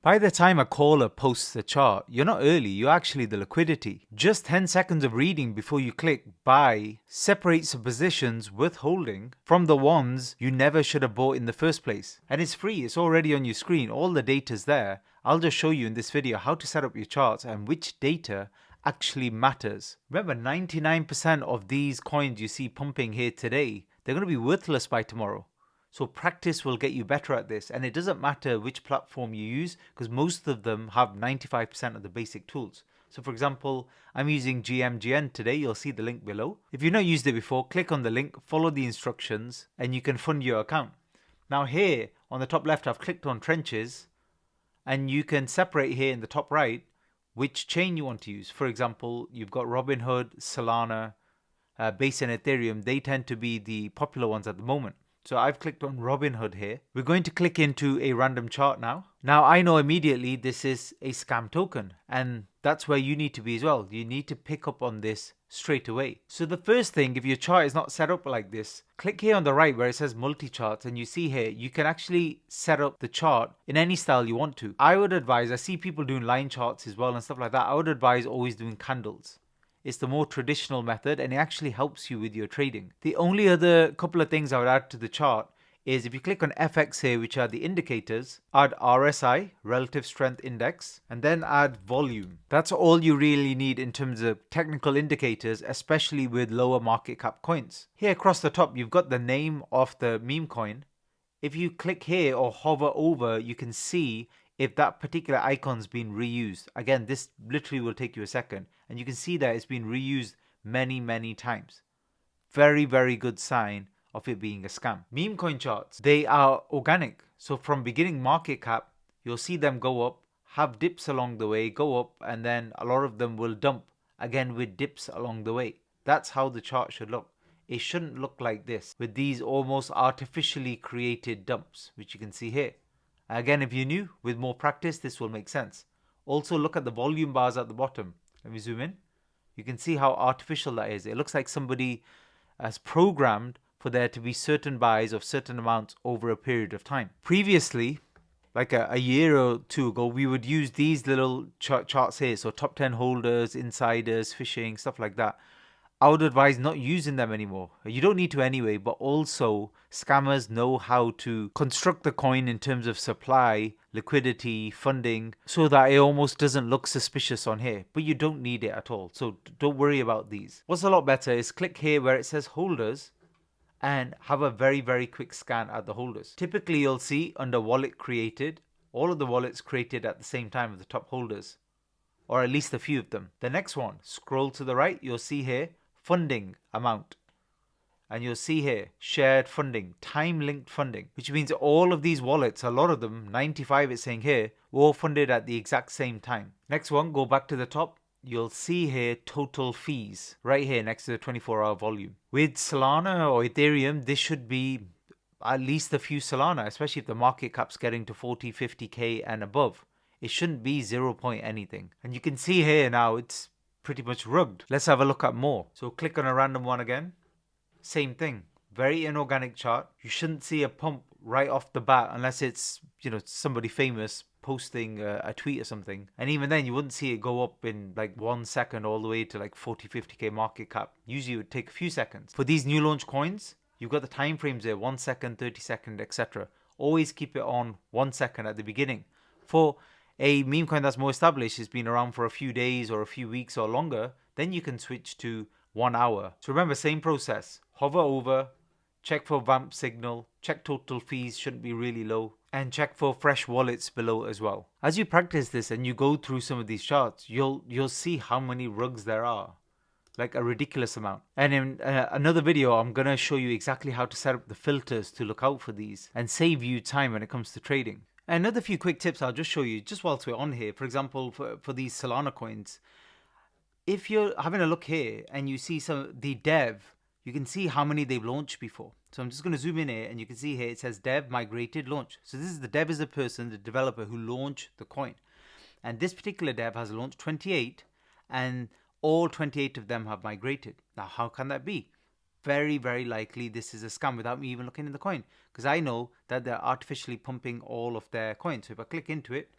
By the time a caller posts a chart, you're not early, you're actually the liquidity. Just 10 seconds of reading before you click buy separates the positions worth holding from the ones you never should have bought in the first place. And it's free, it's already on your screen, all the data's there. I'll just show you in this video how to set up your charts and which data actually matters. Remember, 99% of these coins you see pumping here today, they're going to be worthless by tomorrow. So practice will get you better at this, and it doesn't matter which platform you use because most of them have 95% of the basic tools. So for example, I'm using GMGN today. You'll see the link below. If you've not used it before, click on the link, follow the instructions, and you can fund your account. Now here on the top left, I've clicked on trenches, and you can separate here in the top right which chain you want to use. For example, you've got Robinhood, Solana, Base and Ethereum. They tend to be the popular ones at the moment. So I've clicked on Robinhood here. We're going to click into a random chart now. Now I know immediately this is a scam token, and that's where you need to be as well. You need to pick up on this straight away. So the first thing, if your chart is not set up like this, click here on the right where it says multi-charts, and you see here you can actually set up the chart in any style you want to. I would advise, I see people doing line charts as well and stuff like that. I would advise always doing candles. It's the more traditional method, and it actually helps you with your trading. The only other couple of things I would add to the chart is if you click on FX here, which are the indicators, add RSI, Relative Strength Index, and then add volume. That's all you really need in terms of technical indicators, especially with lower market cap coins. Here across the top, you've got the name of the meme coin. If you click here or hover over, you can see if that particular icon's been reused. Again, this literally will take you a second, and you can see that it's been reused many times. Very, very good sign of it being a scam. Meme coin charts, they are organic. So from beginning market cap, you'll see them go up, have dips along the way, go up, and then a lot of them will dump, again with dips along the way. That's how the chart should look. It shouldn't look like this, with these almost artificially created dumps, which you can see here. Again, if you're new, with more practice, this will make sense. Also, look at the volume bars at the bottom. Let me zoom in. You can see how artificial that is. It looks like somebody has programmed for there to be certain buys of certain amounts over a period of time. Previously, like a year or two ago, we would use these little charts here. So top 10 holders, insiders, phishing, stuff like that. I would advise not using them anymore. You don't need to anyway, but also scammers know how to construct the coin in terms of supply, liquidity, funding, so that it almost doesn't look suspicious on here, but you don't need it at all. So don't worry about these. What's a lot better is click here where it says holders and have a very quick scan at the holders. Typically you'll see under wallet created, all of the wallets created at the same time of the top holders, or at least a few of them. The next one, scroll to the right, you'll see here funding amount, and you'll see here shared funding, time linked funding, which means all of these wallets, a lot of them, 95 it's saying here, were all funded at the exact same time. Next one, go back to the top, you'll see here total fees right here next to the 24-hour volume. With Solana or Ethereum, this should be at least a few Solana, especially if the market cap's getting to 40, 50k and above. It shouldn't be 0 point anything. And you can see here now it's pretty much rugged. Let's have a look at more. So click on a random one again. Same thing. Very inorganic chart. You shouldn't see a pump right off the bat unless it's, somebody famous posting a tweet or something. And even then you wouldn't see it go up in like 1 second all the way to like 40, 50k market cap. Usually it would take a few seconds. For these new launch coins, you've got the time frames there, 1 second, 30 second, etc. Always keep it on 1 second at the beginning. For a meme coin that's more established, has been around for a few days or a few weeks or longer, then you can switch to 1 hour. So remember, same process. Hover over, check for vamp signal, check total fees shouldn't be really low, and check for fresh wallets below as well. As you practice this and you go through some of these charts, you'll see how many rugs there are. Like a ridiculous amount. And in another video, I'm going to show you exactly how to set up the filters to look out for these and save you time when it comes to trading. Another few quick tips I'll just show you just whilst we're on here. For example, for these Solana coins, if you're having a look here and you see the dev, you can see how many they've launched before. So I'm just going to zoom in here and you can see here it says dev migrated launch. So this is the dev is a person, the developer who launched the coin. And this particular dev has launched 28 and all 28 of them have migrated. Now, how can that be? Very likely this is a scam without me even looking in the coin, because I know that they're artificially pumping all of their coins. So if I click into it,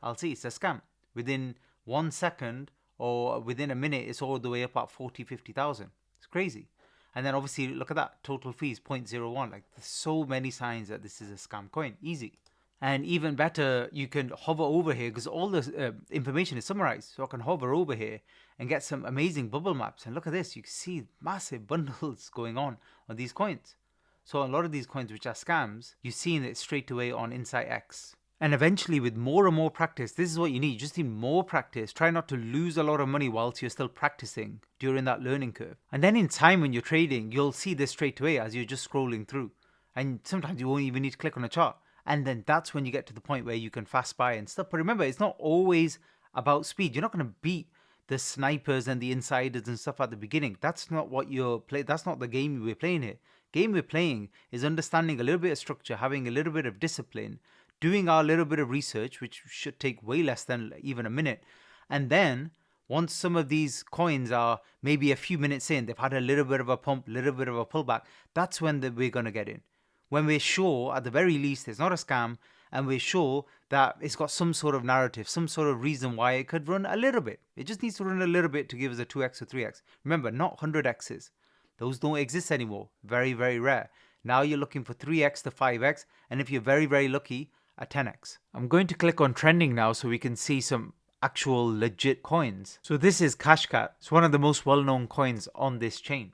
I'll see it's a scam. Within 1 second or within a minute, it's all the way up at 40, 50,000. It's crazy. And then obviously, look at that. Total fees, 0.01. Like, there's so many signs that this is a scam coin. Easy. And even better, you can hover over here because all the information is summarized. So I can hover over here and get some amazing bubble maps. And look at this. You can see massive bundles going on these coins. So a lot of these coins, which are scams, you've seen it straight away on Insight X. And eventually, with more and more practice, this is what you need. You just need more practice. Try not to lose a lot of money whilst you're still practicing during that learning curve. And then in time when you're trading, you'll see this straight away as you're just scrolling through. And sometimes you won't even need to click on a chart. And then that's when you get to the point where you can fast buy and stuff. But remember, it's not always about speed. You're not going to beat the snipers and the insiders and stuff at the beginning. That's not what you're playing. That's not the game we're playing here. Game we're playing is understanding a little bit of structure, having a little bit of discipline, doing our little bit of research, which should take way less than even a minute. And then once some of these coins are maybe a few minutes in, they've had a little bit of a pump, little bit of a pullback, that's when we're going to get in. When we're sure, at the very least, it's not a scam, and we're sure that it's got some sort of narrative, some sort of reason why it could run a little bit. It just needs to run a little bit to give us a 2x or 3x. Remember, not 100x's. Those don't exist anymore. Very, very rare. Now you're looking for 3x to 5x, and if you're very, very lucky, a 10x. I'm going to click on trending now so we can see some actual legit coins. So this is Cashcat. It's one of the most well-known coins on this chain.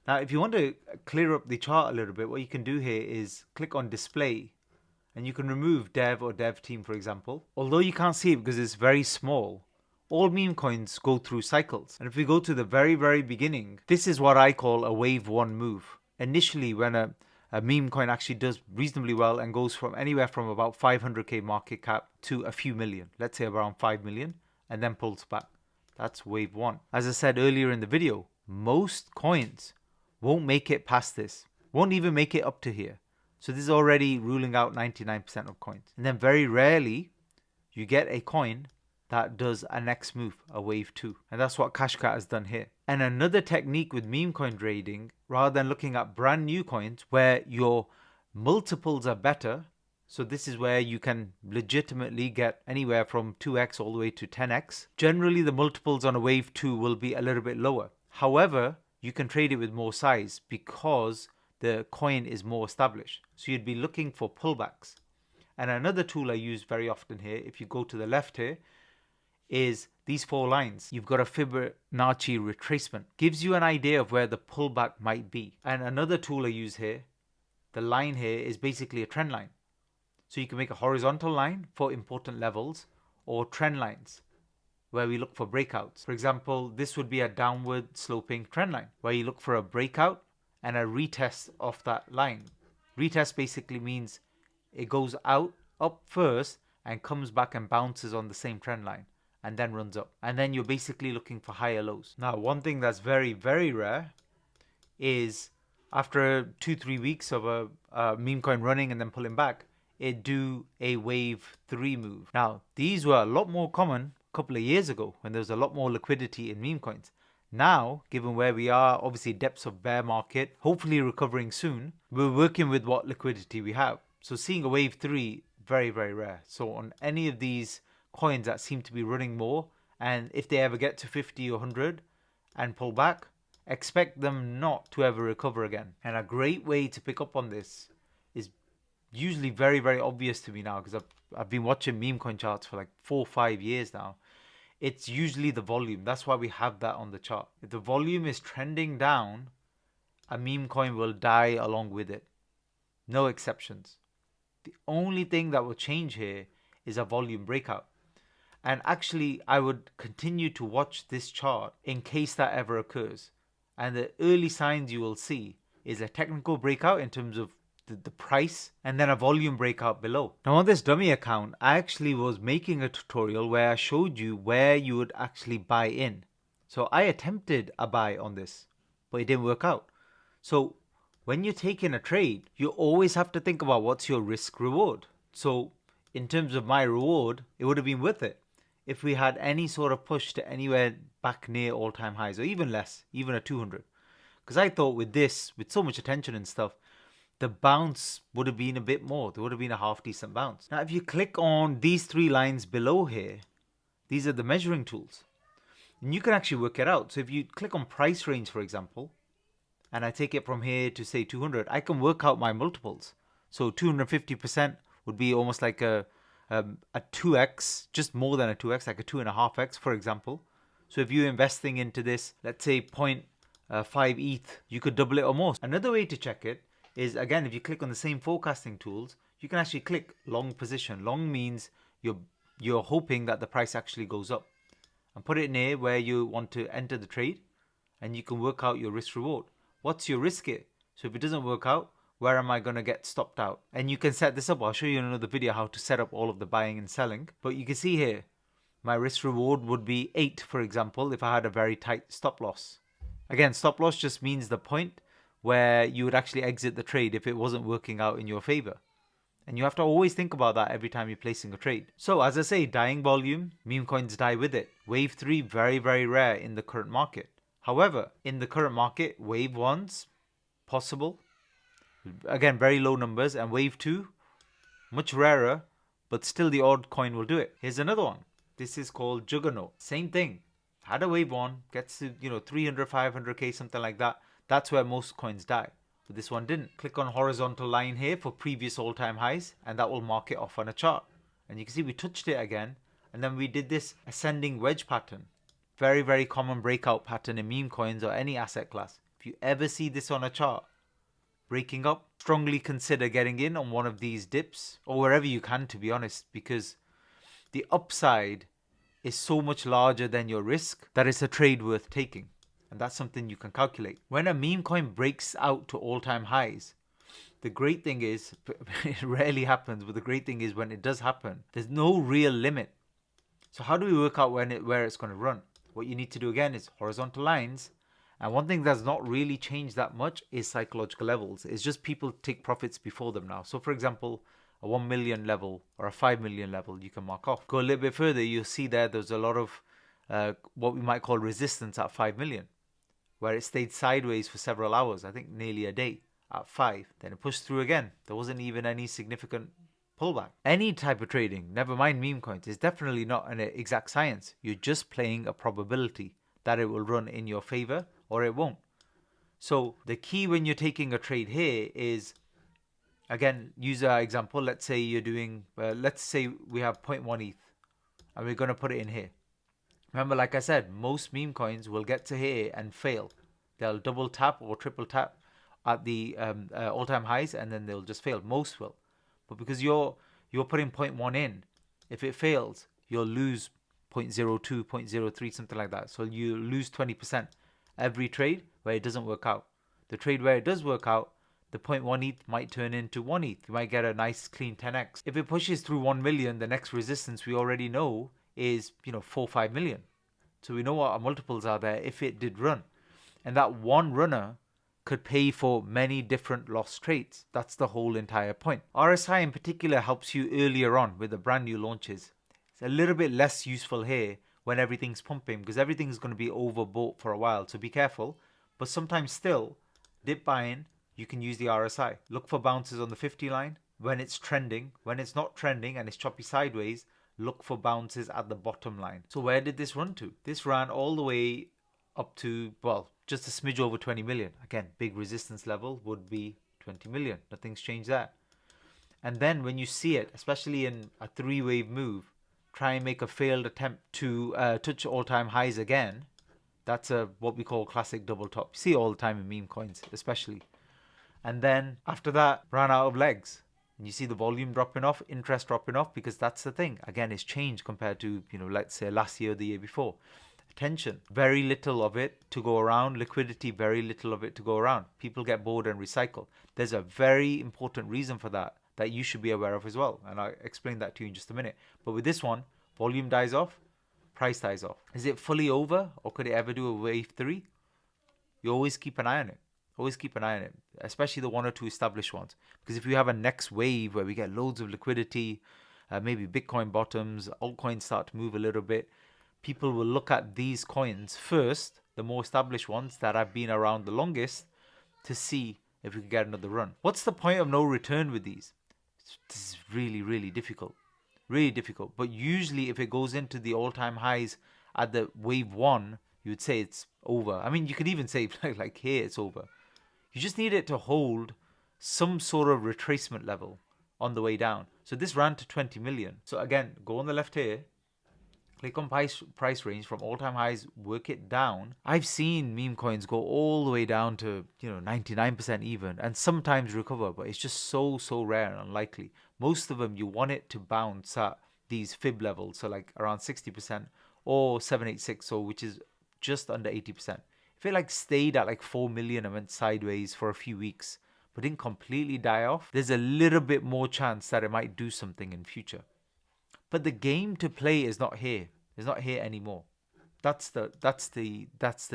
Now, if you want to clear up the chart a little bit, what you can do here is click on display and you can remove dev or dev team, for example. Although you can't see it because it's very small, all meme coins go through cycles. And if we go to the very, very beginning, this is what I call a wave one move. Initially, when a meme coin actually does reasonably well and goes from anywhere from about 500k market cap to a few million, let's say around 5 million, and then pulls back. That's wave one. As I said earlier in the video, most coins won't make it past this, won't even make it up to here. So this is already ruling out 99% of coins. And then very rarely you get a coin that does a next move, a wave two. And that's what Cashcat has done here. And another technique with meme coin trading, rather than looking at brand new coins where your multiples are better, so this is where you can legitimately get anywhere from 2x all the way to 10x. Generally, the multiples on a wave two will be a little bit lower. However, you can trade it with more size because the coin is more established. So you'd be looking for pullbacks. And another tool I use very often here, if you go to the left here, is these 4 lines. You've got a Fibonacci retracement. Gives you an idea of where the pullback might be. And another tool I use here, the line here is basically a trend line. So you can make a horizontal line for important levels or trend lines where we look for breakouts. For example, this would be a downward sloping trend line where you look for a breakout and a retest of that line. Retest basically means it goes out up first and comes back and bounces on the same trend line and then runs up. And then you're basically looking for higher lows. Now, one thing that's very, very rare is after 2-3 weeks of a meme coin running and then pulling back, it do a wave 3 move. Now, these were a lot more common couple of years ago when there was a lot more liquidity in meme coins. Now, given where we are, obviously depths of bear market, hopefully recovering soon, we're working with what liquidity we have. So seeing a wave 3, very, very rare. So on any of these coins that seem to be running more, and if they ever get to 50 or 100 and pull back, expect them not to ever recover again. And a great way to pick up on this is usually very, very obvious to me now because I've been watching meme coin charts for like 4 or 5 years now. It's usually the volume. That's why we have that on the chart. If the volume is trending down, a meme coin will die along with it. No exceptions. The only thing that will change here is a volume breakout. And actually, I would continue to watch this chart in case that ever occurs. And the early signs you will see is a technical breakout in terms of the price and then a volume breakout below. Now on this dummy account, I actually was making a tutorial where I showed you where you would actually buy in. So I attempted a buy on this, but it didn't work out. So when you're taking a trade, you always have to think about what's your risk reward. So in terms of my reward, it would have been worth it if we had any sort of push to anywhere back near all-time highs or even less, even a 200. Because I thought with this, with so much attention and stuff, the bounce would have been a bit more. There would have been a half decent bounce. Now, if you click on these 3 lines below here, these are the measuring tools. And you can actually work it out. So if you click on price range, for example, and I take it from here to say 200, I can work out my multiples. So 250% would be almost like a 2x, just more than a 2x, like a 2.5x, for example. So if you're investing into this, let's say 0.5 ETH, you could double it or more. Another way to check it is, again, if you click on the same forecasting tools, you can actually click long position. Long means you're hoping that the price actually goes up. And put it in here where you want to enter the trade, and you can work out your risk reward. What's your risk here? So if it doesn't work out, where am I going to get stopped out? And you can set this up. I'll show you in another video how to set up all of the buying and selling. But you can see here, my risk reward would be 8, for example, if I had a very tight stop loss. Again, stop loss just means the point where you would actually exit the trade if it wasn't working out in your favor. And you have to always think about that every time you're placing a trade. So as I say, dying volume, meme coins die with it. Wave 3, very, very rare in the current market. However, in the current market, wave 1's possible. Again, very low numbers. And wave 2, much rarer, but still the odd coin will do it. Here's another one. This is called Juggernaut. Same thing. Had a wave 1, gets to 300, 500k, something like that. That's where most coins die. But this one didn't. Click on horizontal line here for previous all-time highs, and that will mark it off on a chart. And you can see we touched it again, and then we did this ascending wedge pattern. Very, very common breakout pattern in meme coins or any asset class. If you ever see this on a chart, breaking up, strongly consider getting in on one of these dips, or wherever you can, to be honest, because the upside is so much larger than your risk that it's a trade worth taking. And that's something you can calculate. When a meme coin breaks out to all-time highs, the great thing is, it rarely happens, but the great thing is when it does happen, there's no real limit. So how do we work out where it's going to run? What you need to do again is horizontal lines. And one thing that's not really changed that much is psychological levels. It's just people take profits before them now. So for example, a 1 million level or a 5 million level you can mark off. Go a little bit further, you'll see there's a lot of what we might call resistance at 5 million. Where it stayed sideways for several hours, I think nearly a day at 5. Then it pushed through again. There wasn't even any significant pullback. Any type of trading, never mind meme coins, is definitely not an exact science. You're just playing a probability that it will run in your favor or it won't. So the key when you're taking a trade here is, again, use our example. Let's say you're doing, let's say we have 0.1 ETH and we're going to put it in here. Remember, like I said, most meme coins will get to here and fail. They'll double tap or triple tap at the all-time highs, and then they'll just fail. Most will. But because you're putting 0.1 in, if it fails, you'll lose 0.02, 0.03, something like that. So you lose 20% every trade where it doesn't work out. The trade where it does work out, the 0.1 ETH might turn into 1 ETH. You might get a nice clean 10x. If it pushes through 1 million, the next resistance we already know is 4-5 million. So we know what our multiples are there if it did run. And that one runner could pay for many different lost trades. That's the whole entire point. RSI in particular helps you earlier on with the brand new launches. It's a little bit less useful here when everything's pumping because everything's going to be overbought for a while. So be careful. But sometimes still, dip buying, you can use the RSI. Look for bounces on the 50 line when it's trending. When it's not trending and it's choppy sideways, look for bounces at the bottom line. So where did this run to? This ran all the way up to, well, just a smidge over 20 million. Again, big resistance level would be 20 million. Nothing's changed there. And then when you see it, especially in a 3-wave move, try and make a failed attempt to touch all-time highs again. That's what we call classic double top. You see all the time in meme coins, especially. And then after that, ran out of legs. And you see the volume dropping off, interest dropping off, because that's the thing. Again, it's changed compared to, let's say last year or the year before. Attention, very little of it to go around. Liquidity, very little of it to go around. People get bored and recycle. There's a very important reason for that you should be aware of as well. And I'll explain that to you in just a minute. But with this one, volume dies off, price dies off. Is it fully over or could it ever do a wave 3? You always keep an eye on it. Always keep an eye on it, especially the 1 or 2 established ones. Because if you have a next wave where we get loads of liquidity, maybe Bitcoin bottoms, altcoins start to move a little bit, people will look at these coins first, the more established ones that have been around the longest, to see if we could get another run. What's the point of no return with these? This is really, really difficult. Really difficult. But usually if it goes into the all-time highs at the wave 1, you would say it's over. I mean, you could even say like here it's over. You just need it to hold some sort of retracement level on the way down. So this ran to 20 million. So again, go on the left here, click on price range from all-time highs, work it down. I've seen meme coins go all the way down to 99% even, and sometimes recover, but it's just so rare and unlikely. Most of them you want it to bounce at these fib levels, so like around 60% or 786, so which is just under 80%. If it like stayed at like 4 million and went sideways for a few weeks but didn't completely die off, there's a little bit more chance that it might do something in future. But the game to play is not here. It's not here anymore. That's the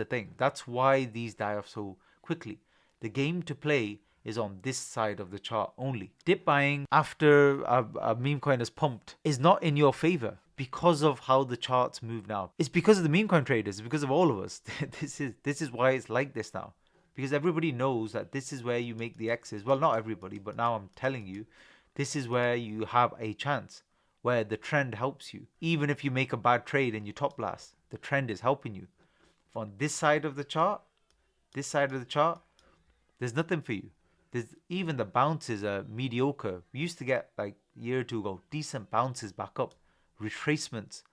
thing. That's why these die off so quickly. The game to play is on this side of the chart only. Dip buying after a meme coin has pumped is not in your favor because of how the charts move now. It's because of the meme coin traders. It's because of all of us. This is why it's like this now. Because everybody knows that this is where you make the X's. Well, not everybody, but now I'm telling you, this is where you have a chance, where the trend helps you. Even if you make a bad trade and you top blast, the trend is helping you. On this side of the chart, there's nothing for you. Even the bounces are mediocre. We used to get like a year or two ago decent bounces back up, retracements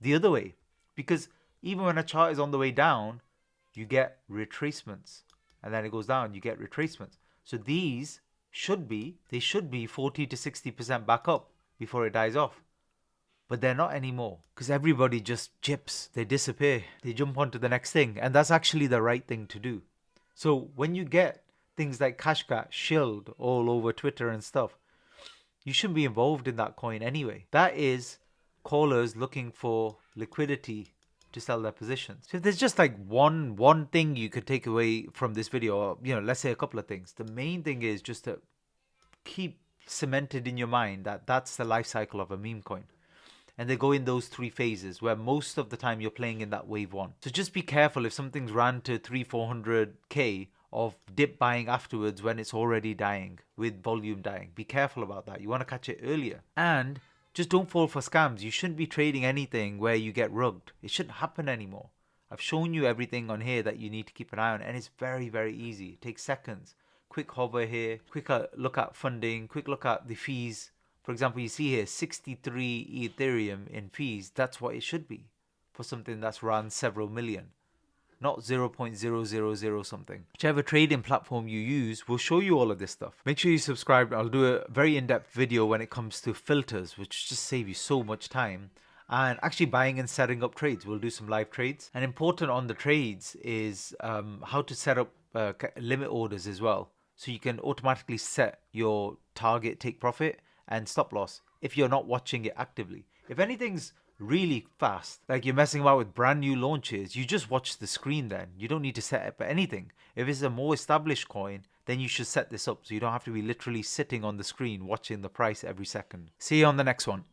the other way. Because even when a chart is on the way down, you get retracements, and then it goes down, you get retracements. So these should be 40 to 60% back up before it dies off. But they're not anymore because everybody just chips, they disappear, they jump onto the next thing, and that's actually the right thing to do. So when you get things like Cashcat shilled all over Twitter and stuff, you shouldn't be involved in that coin anyway. That is callers looking for liquidity to sell their positions. So if there's just like one thing you could take away from this video, or let's say a couple of things, the main thing is just to keep cemented in your mind that that's the life cycle of a meme coin, and they go in those 3 phases where most of the time you're playing in that wave 1. So just be careful if something's ran to 300-400k of dip buying afterwards when it's already dying, with volume dying. Be careful about that. You want to catch it earlier. And just don't fall for scams. You shouldn't be trading anything where you get rugged. It shouldn't happen anymore. I've shown you everything on here that you need to keep an eye on, and it's very easy. It takes seconds. Quick hover here, quick look at funding, quick look at the fees. For example, you see here 63 Ethereum in fees. That's what it should be for something that's run several million, not 0.000 something. Whichever trading platform you use will show you all of this stuff. Make sure you subscribe. I'll do a very in-depth video when it comes to filters, which just save you so much time. And actually buying and setting up trades. We'll do some live trades. And important on the trades is how to set up limit orders as well. So you can automatically set your target take profit and stop loss if you're not watching it actively. If anything's really fast, like you're messing about with brand new launches, you just watch the screen then. You don't need to set up anything. If it's a more established coin, then you should set this up so you don't have to be literally sitting on the screen watching the price every second. See you on the next one.